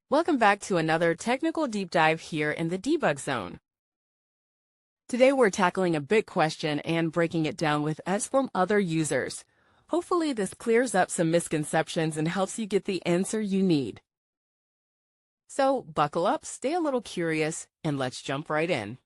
Welcome back to another technical deep dive here in the debug zone. Today we're tackling a big question and breaking it down with us from other users. Hopefully this clears up some misconceptions and helps you get the answer you need. So buckle up, stay a little curious, and let's jump right in.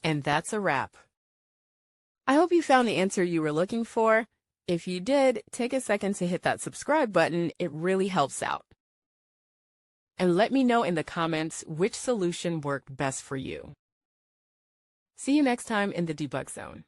And that's a wrap. I hope you found the answer you were looking for. If you did, take a second to hit that subscribe button. It really helps out. And let me know in the comments which solution worked best for you. See you next time in the debug zone.